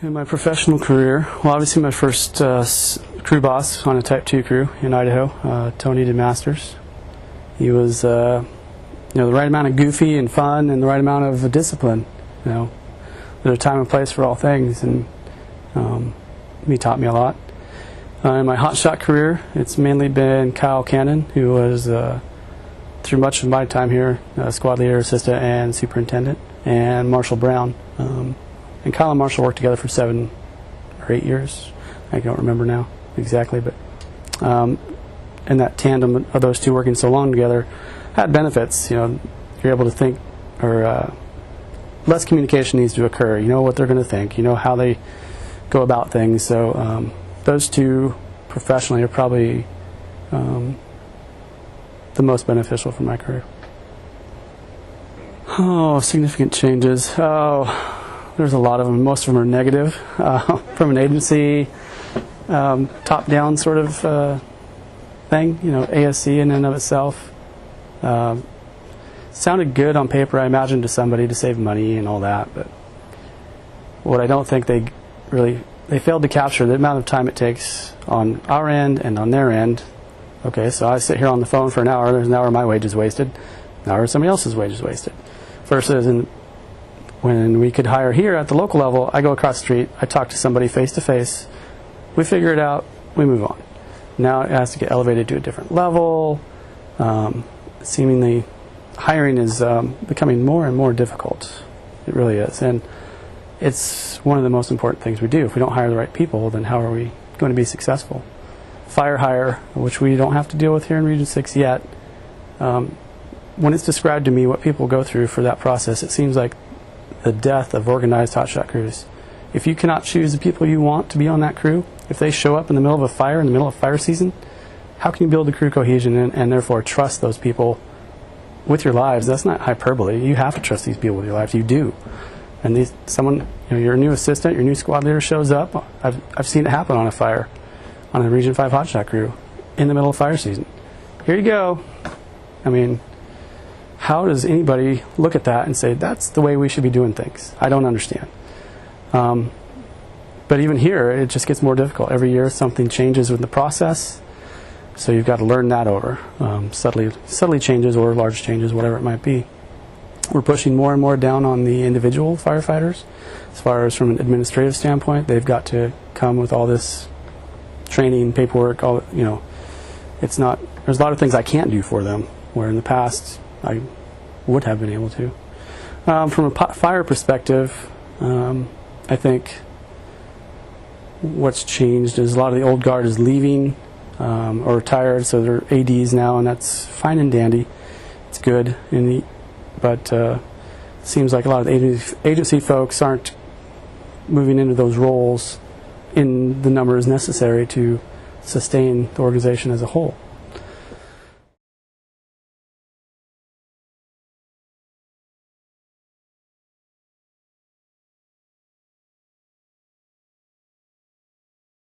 In my professional career, well, obviously my first crew boss on a Type 2 crew in Idaho, Tony DeMasters. He was, the right amount of goofy and fun and the right amount of discipline. There's a time and place for all things, and he taught me a lot. In my hotshot career, it's mainly been Kyle Cannon, who was, through much of my time here, squad leader, assistant, and superintendent, and Marshall Brown. And Kyle and Marshall worked together for 7 or 8 years. I don't remember now exactly, but and that tandem of those two working so long together had benefits. You're able to think, or less communication needs to occur. You know what they're going to think. You know how they go about things. So those two professionally are probably the most beneficial for my career. Oh, significant changes. Oh, there's a lot of them. Most of them are negative. From an agency, top-down sort of thing. ASC in and of itself sounded good on paper, I imagine, to somebody to save money and all that. But what I don't think they failed to capture the amount of time it takes on our end and on their end. Okay, so I sit here on the phone for an hour. There's an hour of my wages wasted. An hour of somebody else's wages wasted. Versus when we could hire here at the local level, I go across the street, I talk to somebody face to face, we figure it out, we move on. Now it has to get elevated to a different level. Seemingly, hiring is becoming more and more difficult. It really is. And it's one of the most important things we do. If we don't hire the right people, then how are we going to be successful? Fire hire, which we don't have to deal with here in Region 6 yet. When it's described to me what people go through for that process, it seems like the death of organized hotshot crews. If you cannot choose the people you want to be on that crew, if they show up in the middle of a fire, in the middle of fire season, how can you build the crew cohesion and therefore trust those people with your lives? That's not hyperbole. You have to trust these people with your lives. You do. And your new assistant, your new squad leader shows up. I've seen it happen on a fire, on a Region 5 hotshot crew, in the middle of fire season. Here you go. How does anybody look at that and say, that's the way we should be doing things? I don't understand. But even here, it just gets more difficult. Every year, something changes with the process, so you've got to learn that over. Subtly changes or large changes, whatever it might be. We're pushing more and more down on the individual firefighters. As far as from an administrative standpoint, they've got to come with all this training, paperwork, there's a lot of things I can't do for them, where in the past I would have been able to. From a fire perspective, I think what's changed is a lot of the old guard is leaving or retired, so they're ADs now, and that's fine and dandy. It's good, but it seems like a lot of the agency folks aren't moving into those roles in the numbers necessary to sustain the organization as a whole.